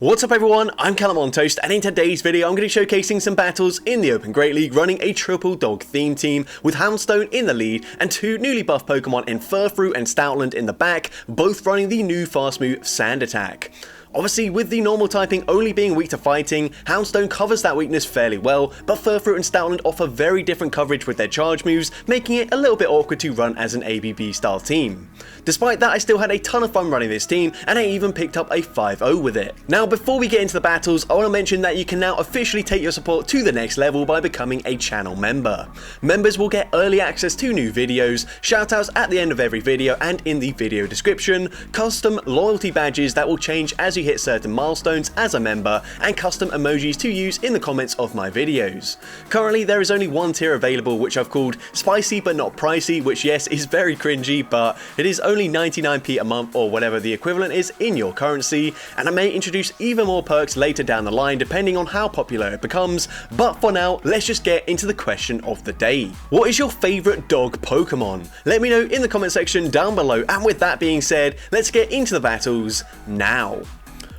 What's up everyone, I'm CallumOnToast, and in today's video I'm going to be showcasing some battles in the Open Great League running a triple dog theme team with Houndstone in the lead and two newly buffed Pokemon in Furfrou and Stoutland in the back, both running the new fast move Sand Attack. Obviously, with the normal typing only being weak to fighting, Houndstone covers that weakness fairly well, but Furfrou and Stoutland offer very different coverage with their charge moves, making it a little bit awkward to run as an ABB style team. Despite that, I still had a ton of fun running this team, and I even picked up a 5-0 with it. Now, before we get into the battles, I want to mention that you can now officially take your support to the next level by becoming a channel member. Members will get early access to new videos, shoutouts at the end of every video and in the video description, custom loyalty badges that will change as you hit certain milestones as a member, and custom emojis to use in the comments of my videos. Currently there is only one tier available, which I've called spicy but not pricey, which yes is very cringy, but it is only 99p a month or whatever the equivalent is in your currency, and I may introduce even more perks later down the line depending on how popular it becomes. But for now, let's just get into the question of the day. What is your favourite dog Pokemon? Let me know in the comment section down below, and with that being said, let's get into the battles now.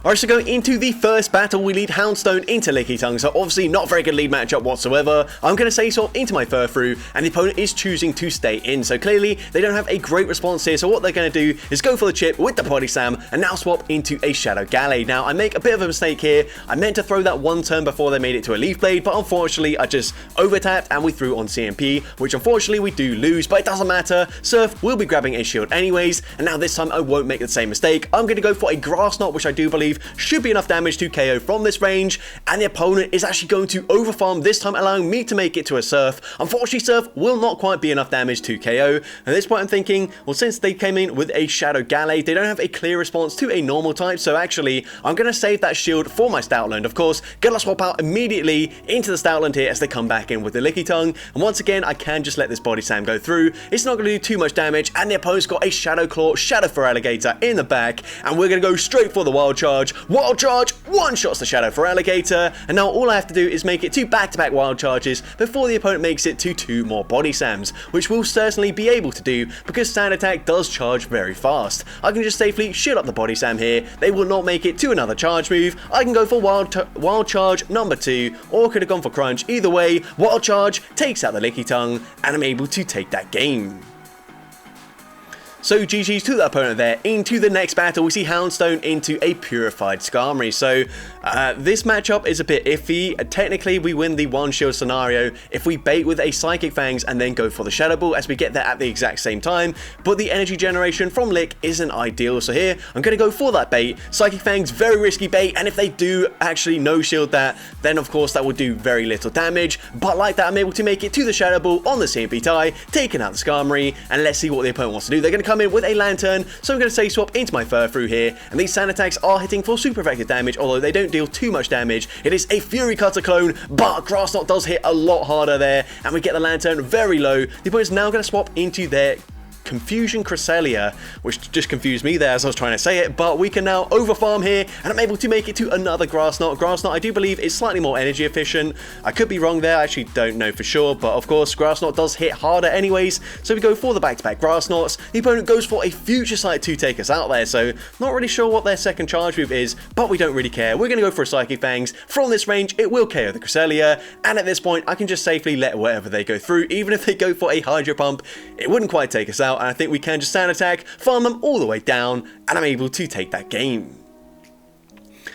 Alright, so going into the first battle, we lead Houndstone into Lickitung, so obviously not a very good lead matchup whatsoever. I'm going to say swap into my Furfrou, and the opponent is choosing to stay in, so clearly they don't have a great response here, so what they're going to do is go for the chip with the Body Slam, and now swap into a Shadow Galley. Now, I make a bit of a mistake here. I meant to throw that one turn before they made it to a Leaf Blade, but unfortunately I just over-tapped and we threw on CMP, which unfortunately we do lose, but it doesn't matter. Surf will be grabbing a shield anyways, and now this time I won't make the same mistake. I'm going to go for a Grass Knot, which I do believe should be enough damage to KO from this range, and the opponent is actually going to overfarm this time, allowing me to make it to a Surf. Unfortunately, Surf will not quite be enough damage to KO. At this point I'm thinking, well, since they came in with a Shadow Galley, they don't have a clear response to a normal type, so actually I'm going to save that shield for my Stoutland. Of course, gonna swap out immediately into the Stoutland here as they come back in with the Lickitung, and once again I can just let this Body Slam go through. It's not going to do too much damage, and the opponent's got a Shadow Claw, Shadow Feraligatr in the back, and we're going to go straight for the Wild Charge. Wild Charge one-shots the Shadow Feraligatr, and now all I have to do is make it to back-to-back Wild Charges before the opponent makes it to two more Body Slams, which we'll certainly be able to do because Sand Attack does charge very fast. I can just safely shield up the Body Slam here. They will not make it to another charge move. I can go for Wild Charge number 2, or could have gone for Crunch. Either way, Wild Charge takes out the Lickitung, and I'm able to take that game. So GG's to the opponent there. Into the next battle, we see Houndstone into a Purified Skarmory. So this matchup is a bit iffy. Technically, we win the one shield scenario if we bait with a Psychic Fangs and then go for the Shadow Ball, as we get that at the exact same time. But the energy generation from Lick isn't ideal. So here, I'm going to go for that bait. Psychic Fangs, very risky bait. And if they do actually no shield that, then of course that will do very little damage. But like that, I'm able to make it to the Shadow Ball on the CMP tie, taking out the Skarmory. And let's see what the opponent wants to do. They're going to come in with a Lantern, so I'm going to say swap into my Furfrou here, and these Sand Attacks are hitting for super effective damage, although they don't deal too much damage. It is a Fury Cutter clone, but Grass Knot does hit a lot harder there, and we get the Lantern very low. The opponent's now going to swap into their Confusion Cresselia, which just confused me there as I was trying to say it, but we can now overfarm here, and I'm able to make it to another Grass Knot. Grass Knot, I do believe, is slightly more energy efficient. I could be wrong there, I actually don't know for sure, but of course, Grass Knot does hit harder anyways, so we go for the back-to-back Grass Knots. The opponent goes for a Future Sight to take us out there, so not really sure what their second charge move is, but we don't really care. We're going to go for a Psychic Fangs. From this range, it will KO the Cresselia, and at this point, I can just safely let whatever they go through. Even if they go for a Hydro Pump, it wouldn't quite take us out, and I think we can just Sand Attack, farm them all the way down, and I'm able to take that game.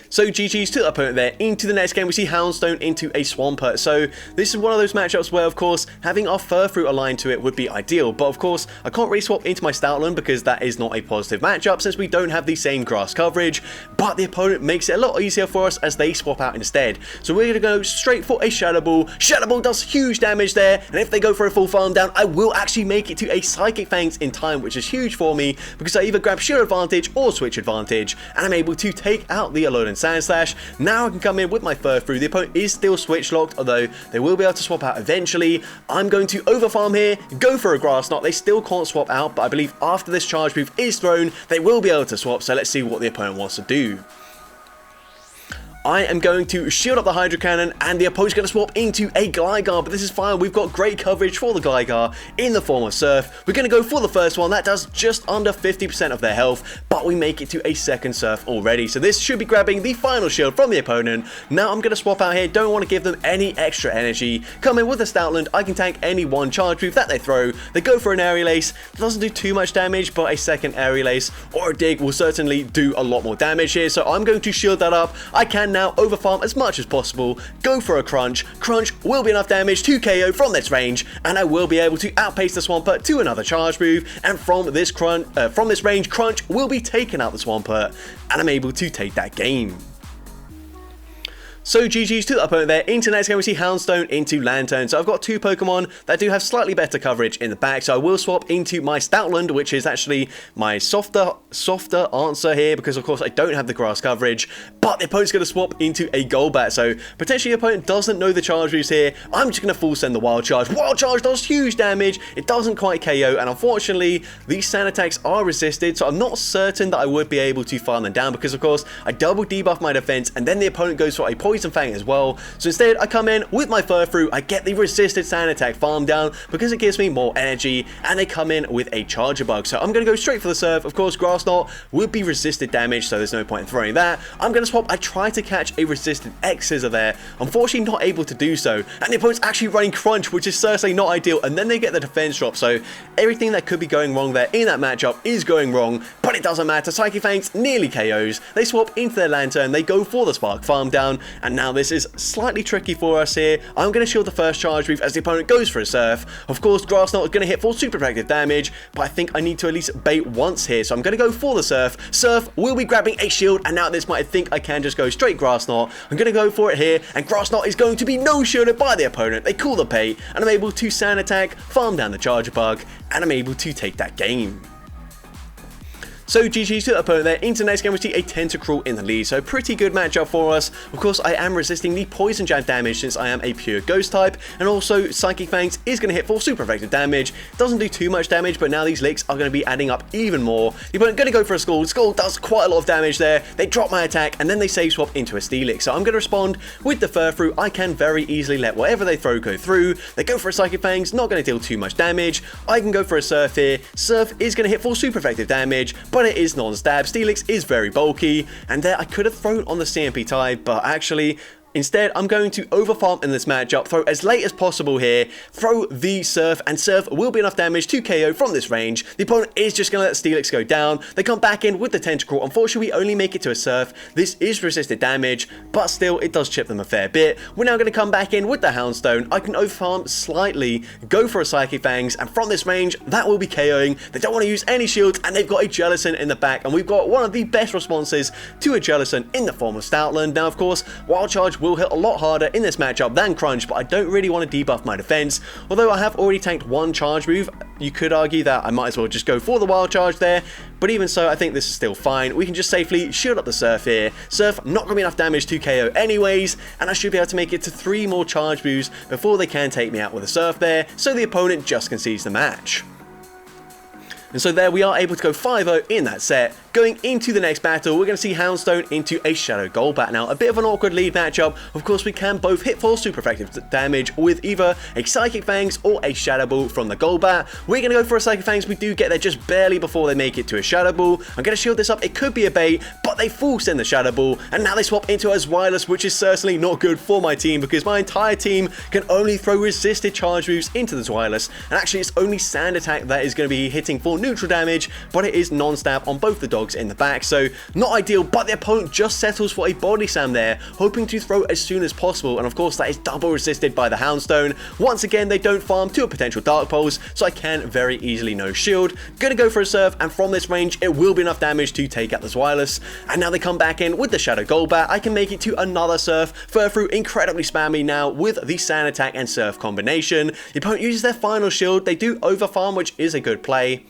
So GG's to the opponent there. Into the next game, we see Houndstone into a Swampert. So this is one of those matchups where, of course, having our Furfrou aligned to it would be ideal. But of course, I can't really swap into my Stoutland because that is not a positive matchup since we don't have the same grass coverage. But the opponent makes it a lot easier for us as they swap out instead. So we're going to go straight for a Shadow Ball. Shadow Ball does huge damage there. And if they go for a full farm down, I will actually make it to a Psychic Fangs in time, which is huge for me because I either grab Shield Advantage or Switch Advantage. And I'm able to take out the Alolan Sand Slash. Now I can come in with my Furfrou. The opponent is still switch locked, although they will be able to swap out eventually. I'm going to overfarm here, go for a Grass Knot. They still can't swap out, but I believe after this charge move is thrown, they will be able to swap, so let's see what the opponent wants to do. I am going to shield up the Hydro Cannon, and the opponent's going to swap into a Gligar, but this is fine. We've got great coverage for the Gligar in the form of Surf. We're going to go for the first one. That does just under 50% of their health, but we make it to a second Surf already. So this should be grabbing the final shield from the opponent. Now I'm going to swap out here. Don't want to give them any extra energy. Come in with the Stoutland. I can tank any one charge move that they throw. They go for an Aerial Ace. It doesn't do too much damage, but a second Aerial Ace or a Dig will certainly do a lot more damage here. So I'm going to shield that up. I can now overfarm as much as possible. Go for a Crunch. Crunch will be enough damage to KO from this range, and I will be able to outpace the Swampert to another charge move. And from this range, Crunch will be taking out the Swampert, and I'm able to take that game. So GG's to the opponent there. Into next game we see Houndstone into Lantern. So I've got two Pokemon that do have slightly better coverage in the back. So I will swap into my Stoutland, which is actually my softer answer here, because of course I don't have the grass coverage. But the opponent's going to swap into a Golbat. So potentially the opponent doesn't know the charge moves here. I'm just going to full send the Wild Charge. Wild Charge does huge damage. It doesn't quite KO. And unfortunately, these sand attacks are resisted. So I'm not certain that I would be able to farm them down, because of course I double debuff my defense, and then the opponent goes for a Poison Fang as well. So instead I come in with my Furfrou. I get the resisted sand attack farm down because it gives me more energy, and they come in with a Charger Bug. So I'm going to go straight for the Surf. Of course Grass Knot would be resisted damage, so there's no point in throwing that. I'm going to swap. I try to catch a resisted X-Scissor there. Unfortunately not able to do so, and the opponent's actually running Crunch, which is certainly not ideal, and then they get the defense drop. So everything that could be going wrong there in that matchup is going wrong, but it doesn't matter. Psychic Fangs nearly KOs. They swap into their Lantern. They go for the Spark farm down, and now this is slightly tricky for us here. I'm going to shield the first charge move as the opponent goes for a Surf. Of course, Grass Knot is going to hit for super effective damage, but I think I need to at least bait once here, so I'm going to go for the Surf. Surf will be grabbing a shield, and now at this point I think I can just go straight Grass Knot. I'm going to go for it here, and Grass Knot is going to be no shielded by the opponent. They call the bait, and I'm able to Sand Attack, farm down the Charger Bug, and I'm able to take that game. So GG's to the opponent there. Into the next game we see a Tentacruel in the lead, so pretty good matchup for us. Of course I am resisting the Poison Jab damage since I am a pure Ghost type, and also Psychic Fangs is going to hit for super effective damage. Doesn't do too much damage, but now these licks are going to be adding up even more. The opponent going to go for a Scald. Scald does quite a lot of damage there. They drop my attack, and then they save swap into a Steelix. So I'm going to respond with the Furfrou. I can very easily let whatever they throw go through. They go for a Psychic Fangs, not going to deal too much damage. I can go for a Surf here. Surf is going to hit for super effective damage, but it is non-stab. Steelix is very bulky, and there I could have thrown on the CMP type, but actually instead, I'm going to overfarm in this matchup, throw as late as possible here, throw the Surf, and Surf will be enough damage to KO from this range. The opponent is just going to let Steelix go down. They come back in with the Tentacruel. Unfortunately, we only make it to a Surf. This is resisted damage, but still, it does chip them a fair bit. We're now going to come back in with the Houndstone. I can overfarm slightly, go for a Psychic Fangs, and from this range, that will be KOing. They don't want to use any shields, and they've got a Jellicent in the back, and we've got one of the best responses to a Jellicent in the form of Stoutland. Now, of course, Wild Charge will hit a lot harder in this matchup than Crunch, but I don't really want to debuff my defense. Although I have already tanked one charge move, you could argue that I might as well just go for the Wild Charge there, but even so, I think this is still fine. We can just safely shield up the Surf here. Surf not going to be enough damage to KO anyways, and I should be able to make it to 3 more charge moves before they can take me out with a Surf there, so the opponent just concedes the match. And so there we are able to go 5-0 in that set. Going into the next battle, we're going to see Houndstone into a Shadow Golbat. Now, a bit of an awkward lead matchup. Of course, we can both hit for super effective damage with either a Psychic Fangs or a Shadow Ball from the Golbat. We're going to go for a Psychic Fangs. We do get there just barely before they make it to a Shadow Ball. I'm going to shield this up. It could be a bait, but they full send the Shadow Ball, and now they swap into a Zweilous, which is certainly not good for my team because my entire team can only throw resisted charge moves into the Zweilous, and actually it's only Sand Attack that is going to be hitting for neutral damage, but it is non-stab on both the dogs in the back, so not ideal. But the opponent just settles for a Body Slam there, hoping to throw as soon as possible, and of course that is double resisted by the Houndstone. Once again, they don't farm to a potential Dark Pulse, so I can very easily no shield. Gonna go for a Surf, and from this range it will be enough damage to take out the Zweilous, and now they come back in with the Shadow Golbat. I can make it to another Surf. Furfrou incredibly spammy now with the Sand Attack and Surf combination. The opponent uses their final shield. They do overfarm, which is a good play.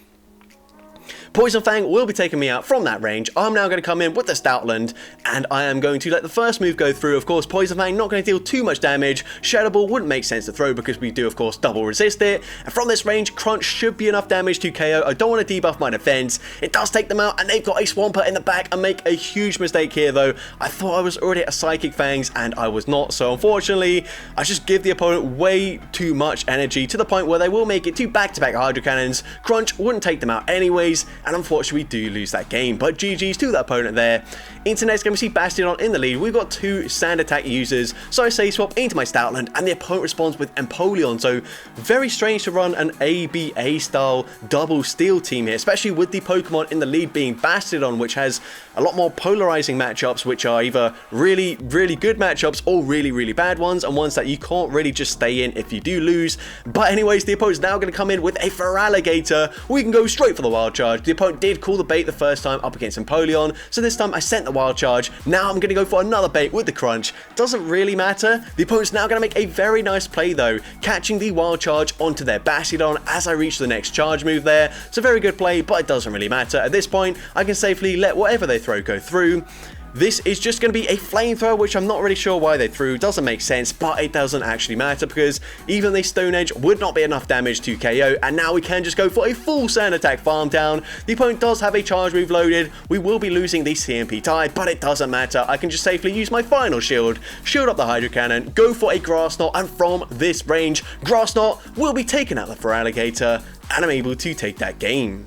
Poison Fang will be taking me out from that range. I'm now going to come in with the Stoutland, and I am going to let the first move go through. Of course, Poison Fang not going to deal too much damage. Shadow Ball wouldn't make sense to throw because we do, of course, double resist it. And from this range, Crunch should be enough damage to KO. I don't want to debuff my defense. It does take them out, and they've got a Swampert in the back and make a huge mistake here, though. I thought I was already at a Psychic Fangs, and I was not. So unfortunately, I just give the opponent way too much energy to the point where they will make it to back-to-back Hydro Cannons. Crunch wouldn't take them out anyways, and unfortunately, we do lose that game. But GG's to that opponent there. Into next game, we see Bastion in the lead. We've got two sand attack users, so I say swap into my Stoutland, and the opponent responds with Empoleon. So very strange to run an ABA style double steel team here, especially with the Pokemon in the lead being Bastion, which has a lot more polarizing matchups, which are either really good matchups or really bad ones, and ones that you can't really just stay in if you do lose. But anyways, the opponent's now going to come in with a Feraligatr. We can go straight for the Wild Charge. The opponent did call the bait the first time up against Empoleon, so this time I sent the Wild Charge. Now I'm going to go for another bait with the Crunch. Doesn't really matter. The opponent's now going to make a very nice play though, catching the Wild Charge onto their Bastiodon as I reach the next charge move there. It's a very good play, but it doesn't really matter. At this point, I can safely let whatever they throw go through. This is just going to be a flamethrower, which I'm not really sure why they threw. Doesn't make sense, but it doesn't actually matter because even the Stone Edge would not be enough damage to KO, and now we can just go for a full sand attack farm down. The opponent does have a charge move loaded. We will be losing the CMP tie, but it doesn't matter. I can just safely use my final shield up the Hydro Cannon, go for a Grass Knot, and from this range, Grass Knot will be taking out the Feraligatr, and I'm able to take that game.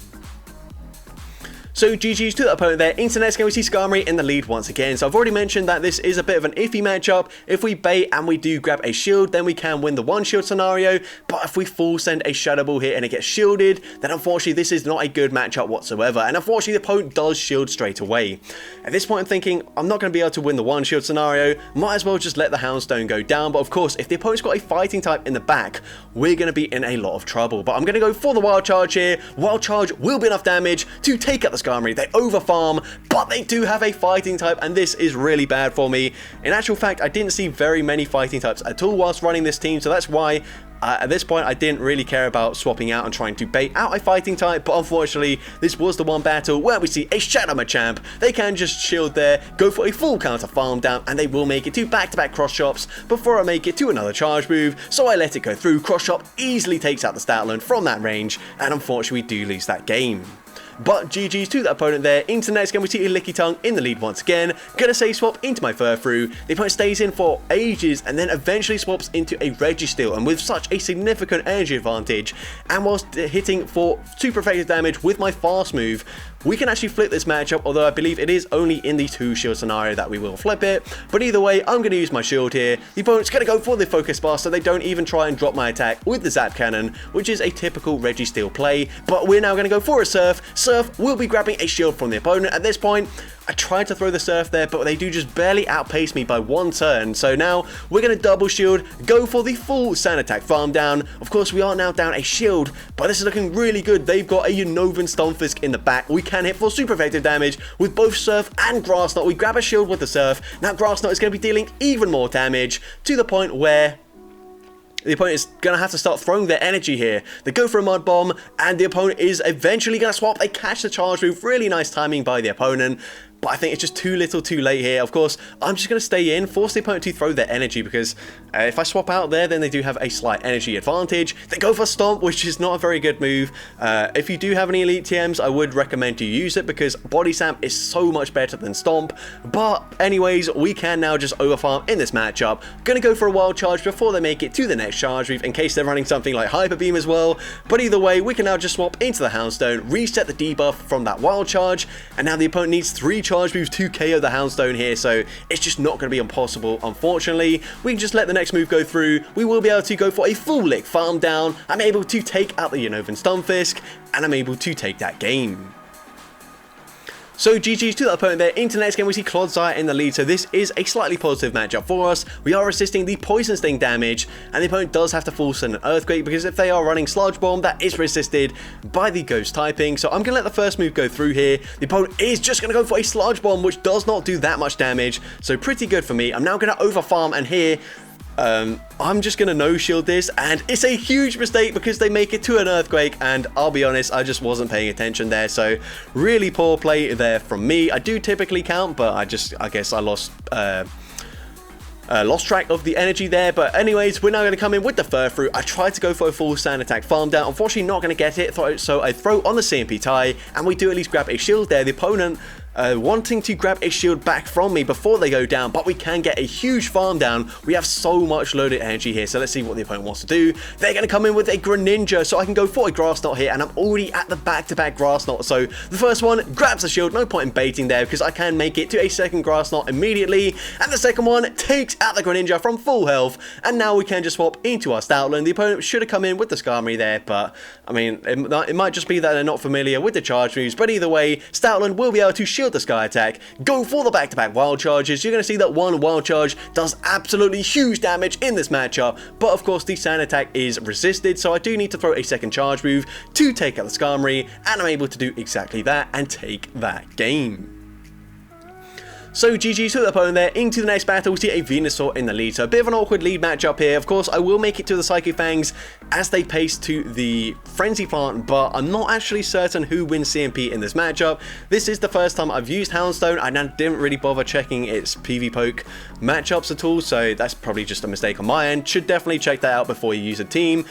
So GG's to the opponent there. Into next game, we see Skarmory in the lead once again. So I've already mentioned that this is a bit of an iffy matchup. If we bait and we do grab a shield, then we can win the one shield scenario. But if we full send a Shadow Ball here and it gets shielded, then unfortunately this is not a good matchup whatsoever. And unfortunately the opponent does shield straight away. At this point I'm thinking, I'm not going to be able to win the one shield scenario. Might as well just let the Houndstone go down. But of course, if the opponent's got a fighting type in the back, we're going to be in a lot of trouble. But I'm going to go for the Wild Charge here. Wild Charge will be enough damage to take out the Skarmory. They overfarm, but they do have a fighting type, and this is really bad for me. In actual fact, I didn't see very many fighting types at all whilst running this team, so that's why at this point I didn't really care about swapping out and trying to bait out a fighting type. But unfortunately this was the one battle where we see a Shadow Machamp. They can just shield there, go for a full counter farm down, and they will make it to back-to-back cross shops before I make it to another charge move. So I let it go through. Cross shop easily takes out the Stoutland from that range, and unfortunately we do lose that game. But GG's to that opponent there. Into next game, we see a Lickitung in the lead once again. Gonna say swap into my Furfrou. The opponent stays in for ages and then eventually swaps into a Registeel. And with such a significant energy advantage, and whilst hitting for super effective damage with my fast move, we can actually flip this matchup, although I believe it is only in the 2-shield scenario that we will flip it. But either way, I'm going to use my shield here. The opponent's going to go for the Focus Blast, so they don't even try and drop my attack with the Zap Cannon, which is a typical Registeel play. But we're now going to go for a Surf. Surf will be grabbing a shield from the opponent. At this point, I tried to throw the Surf there, but they do just barely outpace me by one turn. So now we're going to double shield, go for the full sand attack farm down. Of course, we are now down a shield, but this is looking really good. They've got a Unnovan Stunfisk in the back. We can hit for super effective damage with both Surf and Grass Knot. We grab a shield with the Surf. Now Grass Knot is going to be dealing even more damage to the point where the opponent is going to have to start throwing their energy here. They go for a Mud Bomb, and the opponent is eventually going to swap. They catch the charge move. Really nice timing by the opponent. But I think it's just too little too late here. Of course, I'm just going to stay in, force the opponent to throw their energy, because if I swap out there, then they do have a slight energy advantage. They go for Stomp, which is not a very good move. If you do have any Elite TMs, I would recommend you use it, because Body Slam is so much better than Stomp. But anyways, we can now just overfarm in this matchup. Going to go for a Wild Charge before they make it to the next charge move, in case they're running something like Hyper Beam as well. But either way, we can now just swap into the Houndstone, reset the debuff from that Wild Charge, and now the opponent needs 3 charge moves to KO the Houndstone here, so it's just not going to be impossible. Unfortunately, we can just let the next move go through. We will be able to go for a full lick farm down. I'm able to take out the Unnovan Stunfisk, and I'm able to take that game. So GG's to that opponent there. Into the next game, we see Clodsire in the lead. So this is a slightly positive matchup for us. We are resisting the Poison Sting damage, and the opponent does have to full send an Earthquake, because if they are running Sludge Bomb, that is resisted by the Ghost typing. So I'm going to let the first move go through here. The opponent is just going to go for a Sludge Bomb, which does not do that much damage. So pretty good for me. I'm now going to overfarm, and here I'm just going to no-shield this, and it's a huge mistake because they make it to an earthquake, and I'll be honest, I just wasn't paying attention there, so really poor play there from me. I do typically count, but I guess I lost track of the energy there. But anyways, we're now going to come in with the Furfrou. I tried to go for a full sand attack farm down, unfortunately not going to get it, so I throw on the CMP tie, and we do at least grab a shield there. The opponent wanting to grab a shield back from me before they go down, but we can get a huge farm down. We have so much loaded energy here, so let's see what the opponent wants to do. They're going to come in with a Greninja, so I can go for a Grass Knot here, and I'm already at the back-to-back Grass Knot. So the first one grabs the shield, no point in baiting there because I can make it to a second Grass Knot immediately, and the second one takes out the Greninja from full health, and now we can just swap into our Stoutland. The opponent should have come in with the Skarmory there, but I mean, it might just be that they're not familiar with the charge moves, but either way, Stoutland will be able to shield the Sky Attack, go for the back-to-back wild charges. You're going to see that one wild charge does absolutely huge damage in this matchup, but of course the Sand Attack is resisted, so I do need to throw a second charge move to take out the Skarmory, and I'm able to do exactly that and take that game. So GG to the opponent there. Into the next battle, we see a Venusaur in the lead. So a bit of an awkward lead matchup here. Of course, I will make it to the Psychic Fangs as they pace to the Frenzy Plant, but I'm not actually certain who wins CMP in this matchup. This is the first time I've used Houndstone. I didn't really bother checking its PV Poke matchups at all, so that's probably just a mistake on my end. Should definitely check that out before you use a team.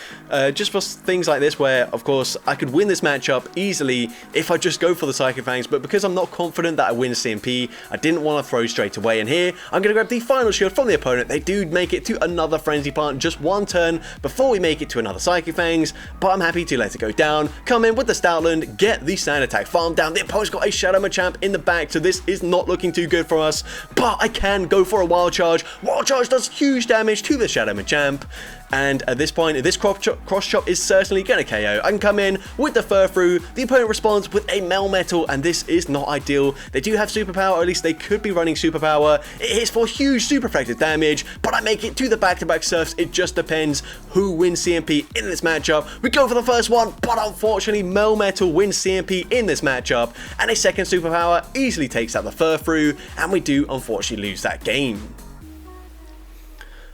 Just for things like this where, of course, I could win this matchup easily if I just go for the Psychic Fangs, but because I'm not confident that I win CMP, I didn't want to throw straight away, and here I'm going to grab the final shield from the opponent. They do make it to another Frenzy Plant just one turn before we make it to another Psychic Fangs, but I'm happy to let it go down, come in with the Stoutland, get the Sand Attack farm down. The opponent's got a Shadow Machamp in the back, so this is not looking too good for us, but I can go for a Wild Charge. Wild Charge does huge damage to the Shadow Machamp, and at this point, this cross chop is certainly going to KO. I can come in with the Furfrou. The opponent responds with a Melmetal, and this is not ideal. They do have superpower, or at least they could be running superpower. It hits for huge super effective damage, but I make it to the back-to-back surfs. It just depends who wins CMP in this matchup. We go for the first one, but unfortunately, Melmetal wins CMP in this matchup, and a second superpower easily takes out the Furfrou, and we do unfortunately lose that game.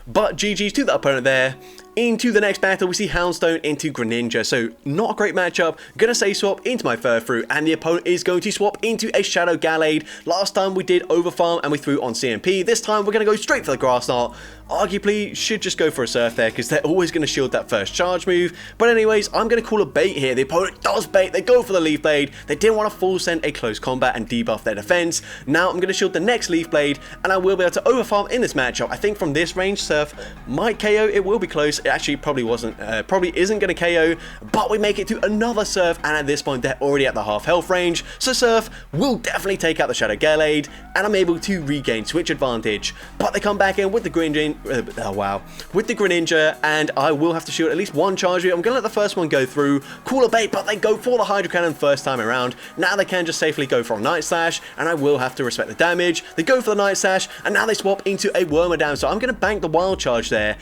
But GG's to the opponent there. Into the next battle, we see Houndstone into Greninja, so not a great matchup. Gonna say swap into my Furfrou, and the opponent is going to swap into a Shadow Gallade. Last time we did Overfarm and we threw on CMP. This time we're gonna go straight for the Grass Knot. Arguably, should just go for a Surf there because they're always going to shield that first charge move. But anyways, I'm going to call a bait here. The opponent does bait. They go for the Leaf Blade. They didn't want to full send a close combat and debuff their defense. Now I'm going to shield the next Leaf Blade, and I will be able to overfarm in this matchup. I think from this range, Surf might KO. It will be close. It actually probably wasn't, probably isn't going to KO, but we make it to another Surf, and at this point, they're already at the half health range. So Surf will definitely take out the Shadow Gallade, and I'm able to regain switch advantage. But they come back in with the Greninja. With the Greninja, and I will have to shoot at least one charge. I'm going to let the first one go through, call a bait, but they go for the Hydro Cannon first time around. Now they can just safely go for a Night Slash, and I will have to respect the damage. They go for the Night Slash, and now they swap into a Wormadam, so I'm going to bank the Wild Charge there.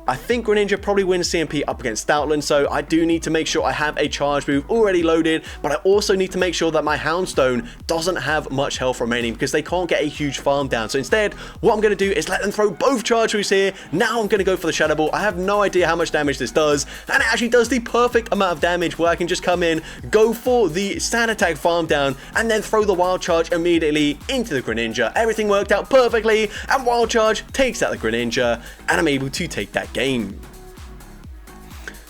I think Greninja probably wins CMP up against Stoutland, so I do need to make sure I have a charge move already loaded, but I also need to make sure that my Houndstone doesn't have much health remaining because they can't get a huge farm down. So instead, what I'm going to do is let them throw both charge moves here. Now I'm going to go for the Shadow Ball. I have no idea how much damage this does, and it actually does the perfect amount of damage where I can just come in, go for the Sand Attack farm down, and then throw the Wild Charge immediately into the Greninja. Everything worked out perfectly, and Wild Charge takes out the Greninja, and I'm able to take that game.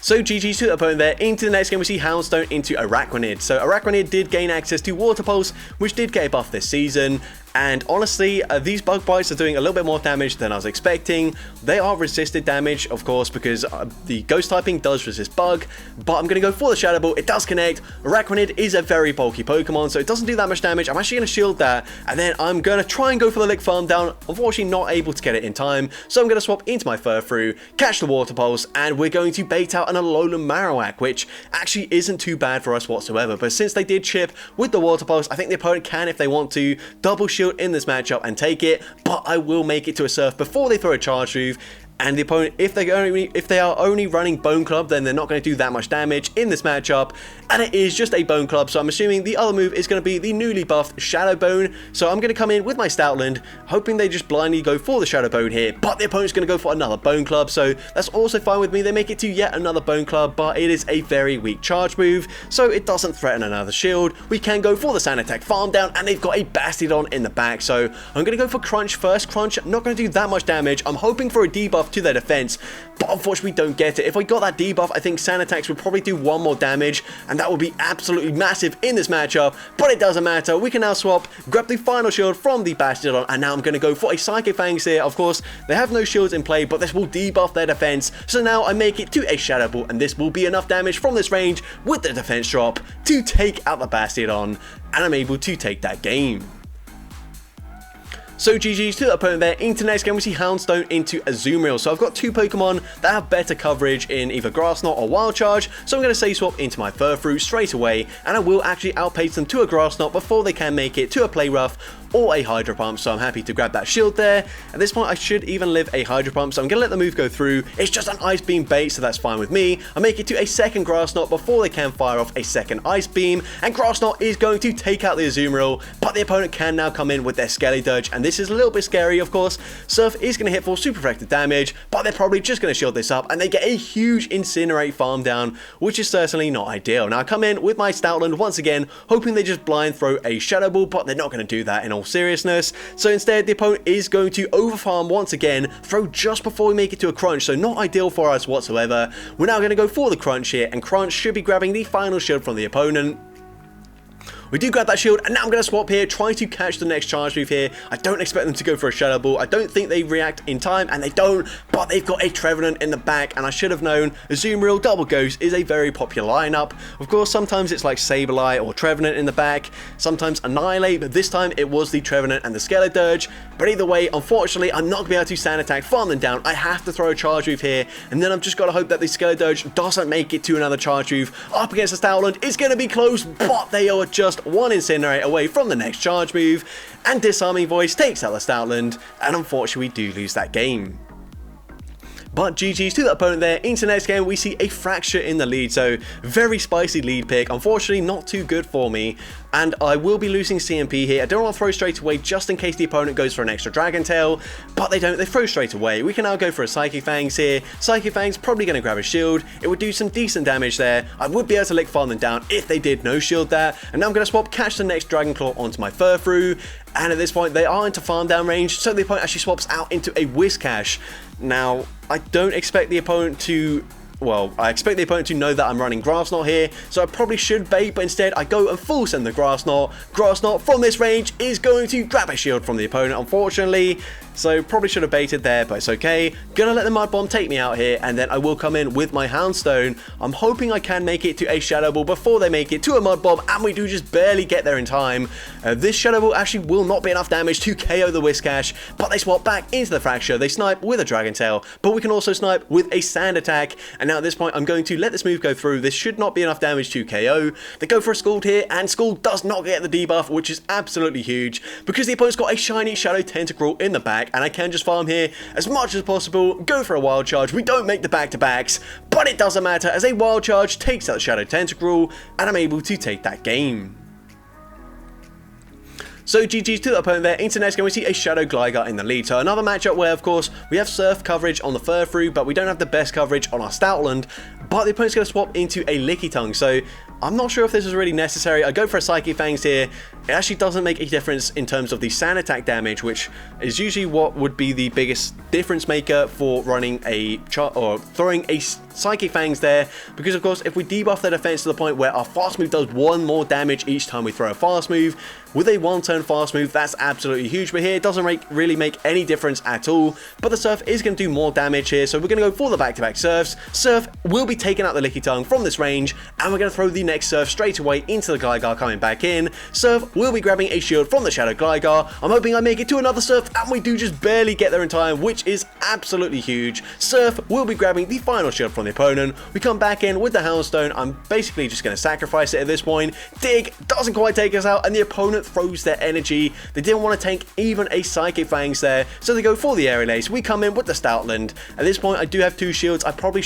So GG's to the opponent there. Into the next game, we see Houndstone into Araquanid. So Araquanid did gain access to Water Pulse, which did get a buff this season. And honestly, these bug bites are doing a little bit more damage than I was expecting. They are resisted damage, of course, because the ghost typing does resist bug. But I'm going to go for the Shadow Ball. It does connect. Araquanid is a very bulky Pokemon, so it doesn't do that much damage. I'm actually going to shield that. And then I'm going to try and go for the Lick Farm down. Unfortunately, not able to get it in time. So I'm going to swap into my Furfrou, catch the Water Pulse, and we're going to bait out an Alolan Marowak, which actually isn't too bad for us whatsoever. But since they did chip with the Water Pulse, I think the opponent can, if they want to, double shield in this matchup and take it, but I will make it to a Surf before they throw a charge move, And the opponent, if they are only running Bone Club, then they're not going to do that much damage in this matchup. And it is just a Bone Club, so I'm assuming the other move is going to be the newly buffed Shadow Bone. So I'm going to come in with my Stoutland, hoping they just blindly go for the Shadow Bone here. But the opponent's going to go for another Bone Club, so that's also fine with me. They make it to yet another Bone Club, but it is a very weak charge move, so it doesn't threaten another shield. We can go for the Sand Attack Farm Down, and they've got a Bastiodon in the back. So I'm going to go for Crunch first. Crunch, not going to do that much damage. I'm hoping for a debuff to their defense, but unfortunately we don't get it. If I got that debuff, I think Sand Attacks would probably do 1 more damage, and that would be absolutely massive in this matchup, but it doesn't matter. We can now swap, grab the final shield from the Bastiodon, and now I'm going to go for a Psychic Fangs here. Of course, they have no shields in play, but this will debuff their defense, so now I make it to a Shadow Ball, and this will be enough damage from this range with the defense drop to take out the Bastiodon, and I'm able to take that game. So GG's to the opponent there. Into next game we see Houndstone into Azumarill. So I've got 2 Pokemon that have better coverage in either Grass Knot or Wild Charge, so I'm going to say swap into my Furfrou straight away, and I will actually outpace them to a Grass Knot before they can make it to a Play Rough or a Hydro Pump, so I'm happy to grab that shield there. At this point I should even live a Hydro Pump, so I'm going to let the move go through. It's just an Ice Beam bait, so that's fine with me. I make it to a second Grass Knot before they can fire off a second Ice Beam, and Grass Knot is going to take out the Azumarill, but the opponent can now come in with their Skelly-Dirge, and this is a little bit scary, of course. Surf is going to hit for super effective damage, but they're probably just going to shield this up, and they get a huge Incinerate farm down, which is certainly not ideal. Now I come in with my Stoutland once again, hoping they just blind throw a Shadow Ball, but they're not going to do that in all seriousness. So instead, the opponent is going to overfarm once again, throw just before we make it to a Crunch, so not ideal for us whatsoever. We're now going to go for the Crunch here, and Crunch should be grabbing the final shield from the opponent. We do grab that shield, and now I'm going to swap here, trying to catch the next charge move here. I don't expect them to go for a Shadow Ball. I don't think they react in time, and they don't, but they've got a Trevenant in the back, and I should have known Azumarill Double Ghost is a very popular lineup. Of course, sometimes it's like Sableye or Trevenant in the back, sometimes Annihilate, but this time it was the Trevenant and the Skelly-Dirge. But either way, unfortunately, I'm not going to be able to Sand Attack, farm them down. I have to throw a charge move here, and then I've just got to hope that the Skelly-Dirge doesn't make it to another charge move. Up against the Stoutland, it's going to be close, but they are just one Incinerate away from the next charge move, and Disarming Voice takes out the Stoutland, and unfortunately we do lose that game. But GG's to the opponent there. Into next game, we see a Fracture in the lead, so very spicy lead pick. Unfortunately, not too good for me, and I will be losing CMP here. I don't want to throw straight away just in case the opponent goes for an extra Dragon Tail, but they don't. They throw straight away. We can now go for a Psychic Fangs here. Psychic Fangs probably going to grab a shield. It would do some decent damage there. I would be able to lick farm them down if they did no shield there, and now I'm going to swap, catch the next Dragon Claw onto my Furfrou, and at this point they are into farm down range, so the opponent actually swaps out into a Whiscash. Now, I don't expect the opponent to... Well, I expect the opponent to know that I'm running Grass Knot here, so I probably should bait, but instead I go and full send the Grass Knot. Grass Knot from this range is going to grab a shield from the opponent, unfortunately. So probably should have baited there, but it's okay. Gonna let the Mud Bomb take me out here, and then I will come in with my Houndstone. I'm hoping I can make it to a Shadow Ball before they make it to a Mud Bomb, and we do just barely get there in time. This Shadow Ball actually will not be enough damage to KO the Whiscash, but they swap back into the Fracture. They snipe with a Dragon Tail, but we can also snipe with a Sand Attack, and now at this point I'm going to let this move go through. This should not be enough damage to KO. They go for a Scald here, and Scald does not get the debuff, which is absolutely huge, because the opponent's got a shiny Shadow Tentacruel in the back, and I can just farm here as much as possible, go for a Wild Charge. We don't make the back-to-backs, but it doesn't matter as a Wild Charge takes out Shadow Tentacruel, and I'm able to take that game. So GG's to the opponent there. Into next game we see a Shadow Gligar in the lead. So another matchup where of course we have Surf coverage on the Furfrou, but we don't have the best coverage on our Stoutland. But the opponent's going to swap into a Lickitung. So I'm not sure if this is really necessary. I go for a Psychic Fangs here. It actually doesn't make a difference in terms of the Sand Attack damage, which is usually what would be the biggest difference maker for running a or throwing a Psychic Fangs there, because of course if we debuff their defense to the point where our fast move does 1 more damage each time we throw a fast move, with a 1-turn fast move, that's absolutely huge. But here it doesn't really make any difference at all, but the Surf is going to do more damage here, so we're going to go for the back-to-back Surfs. Surf will be taking out the Lickitung from this range, and we're going to throw the next Surf straight away into the Gligar coming back in. Surf will be grabbing a shield from the Shadow Gligar. I'm hoping I make it to another Surf, and we do just barely get there in time, which is absolutely huge. Surf will be grabbing the final shield from the opponent. We come back in with the Houndstone. I'm basically just going to sacrifice it at this point. Dig doesn't quite take us out, and the opponent throws their energy. They didn't want to tank even a Psychic Fangs there, so they go for the Aerial Ace. We come in with the Stoutland. At this point, I do have 2 shields. I probably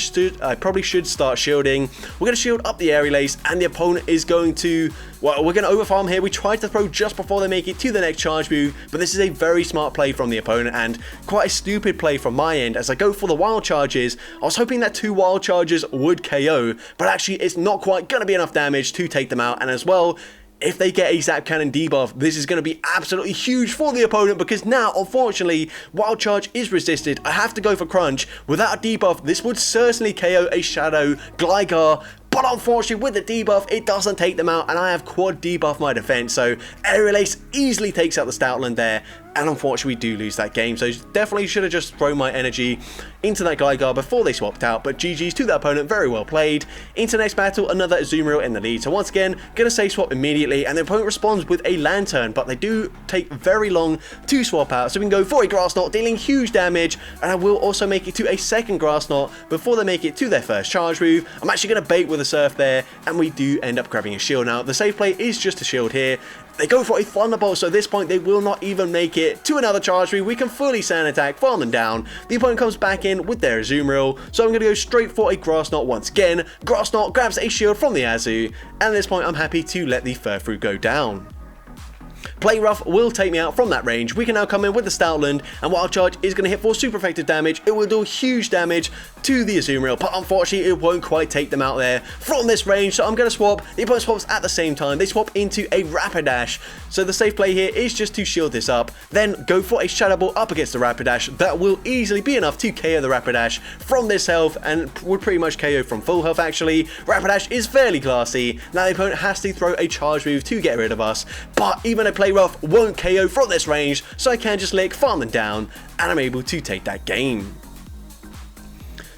should start shielding. We're going to shield up the Aerial Ace, and the opponent is going to... Well, we're going to overfarm here. We tried to throw just before they make it to the next charge move, but this is a very smart play from the opponent, and quite a stupid play from my end as I go for the wild charges. I was hoping that 2 wild charges would KO, but actually it's not quite going to be enough damage to take them out, and as well, if they get a Zap Cannon debuff, this is going to be absolutely huge for the opponent, because now, unfortunately, Wild Charge is resisted. I have to go for Crunch. Without a debuff, this would certainly KO a Shadow Gligar, but unfortunately, with the debuff, it doesn't take them out, and I have quad debuff my defense, so Aerial Ace easily takes out the Stoutland there, and unfortunately, we do lose that game, so definitely should have just thrown my energy into that Gligar before they swapped out, but GG's to that opponent, very well played. Into the next battle, another Azumarill in the lead, so once again, gonna say swap immediately, and the opponent responds with a Lantern, but they do take very long to swap out, so we can go for a Grass Knot, dealing huge damage, and I will also make it to a second Grass Knot before they make it to their first charge move. I'm actually gonna bait with a Surf there, and we do end up grabbing a shield. Now, the safe play is just a shield here. They go for a Thunderbolt, so at this point they will not even make it to another charge move. We can fully sand attack, farm them down. The opponent comes back in with their Azumarill, so I'm going to go straight for a Grass Knot once again. Grass Knot grabs a shield from the Azu, and at this point I'm happy to let the Furfrou go down. Play Rough will take me out from that range. We can now come in with the Stoutland, and Wild Charge is going to hit for super effective damage. It will do huge damage to the Azumarill, but unfortunately it won't quite take them out there from this range, so I'm going to swap. The opponent swaps at the same time. They swap into a Rapidash, so the safe play here is just to shield this up, then go for a Shadow Ball up against the Rapidash. That will easily be enough to KO the Rapidash from this health, and would pretty much KO from full health actually. Rapidash is fairly classy. Now the opponent has to throw a charge move to get rid of us, but even a Play Rough won't KO from this range, so I can just lick, farm them down, and I'm able to take that game.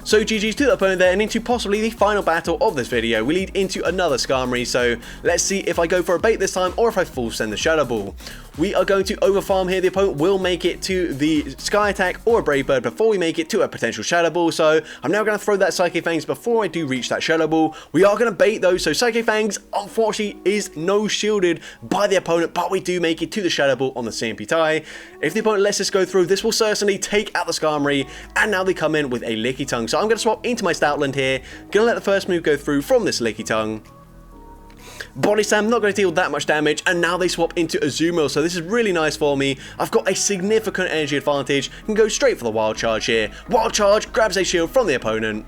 So GG's to the opponent there, and into possibly the final battle of this video. We lead into another Skarmory, so let's see if I go for a bait this time or if I full send the Shadow Ball. We are going to overfarm here. The opponent will make it to the Sky Attack or a Brave Bird before we make it to a potential Shadow Ball, so I'm now going to throw that Psychic Fangs before I do reach that Shadow Ball. We are going to bait though, so Psychic Fangs unfortunately is no shielded by the opponent, but we do make it to the Shadow Ball on the CMP tie. If the opponent lets this go through, this will certainly take out the Skarmory, and now they come in with a Licky Tongue. So I'm going to swap into my Stoutland here, going to let the first move go through from this Licky Tongue. Body Slam, not going to deal that much damage, and now they swap into Azumarill, so this is really nice for me. I've got a significant energy advantage, can go straight for the Wild Charge here. Wild Charge grabs a shield from the opponent.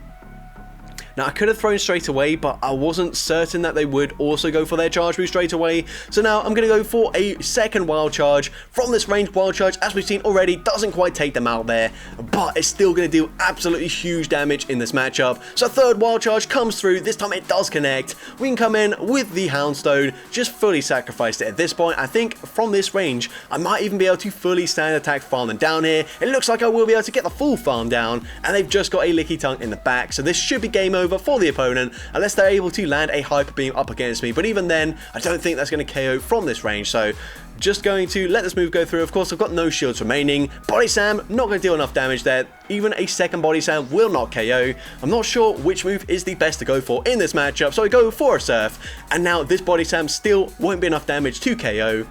Now, I could have thrown straight away, but I wasn't certain that they would also go for their charge move straight away. So now I'm going to go for a second Wild Charge. From this range, Wild Charge, as we've seen already, doesn't quite take them out there, but it's still going to deal absolutely huge damage in this matchup. So third Wild Charge comes through. This time it does connect. We can come in with the Houndstone, just fully sacrificed it at this point. I think from this range, I might even be able to fully stand attack farm them down here. It looks like I will be able to get the full farm down, and they've just got a Licky Tongue in the back, so this should be game over for the opponent unless they're able to land a Hyper Beam up against me, but even then I don't think that's going to KO from this range, so just going to let this move go through. Of course, I've got no shields remaining. Body Slam, not going to deal enough damage there. Even a second Body Slam will not KO. I'm not sure which move is the best to go for in this matchup, so I go for a Surf, and now this Body Slam still won't be enough damage to KO.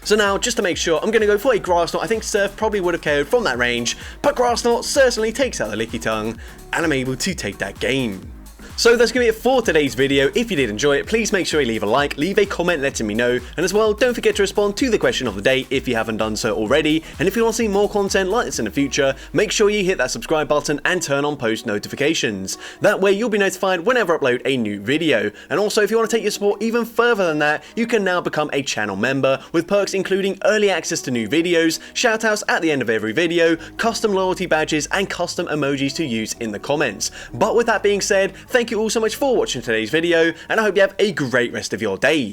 So now, just to make sure, I'm going to go for a Grass Knot. I think Surf probably would have KO'd from that range, but Grass Knot certainly takes out the Licky Tongue, and I'm able to take that game. So that's going to be it for today's video. If you did enjoy it, please make sure you leave a like, leave a comment letting me know, and as well, don't forget to respond to the question of the day if you haven't done so already. And if you want to see more content like this in the future, make sure you hit that subscribe button and turn on post notifications. That way you'll be notified whenever I upload a new video. And also, if you want to take your support even further than that, you can now become a channel member with perks including early access to new videos, shoutouts at the end of every video, custom loyalty badges, and custom emojis to use in the comments. But with that being said, thank you all so much for watching today's video, and I hope you have a great rest of your day.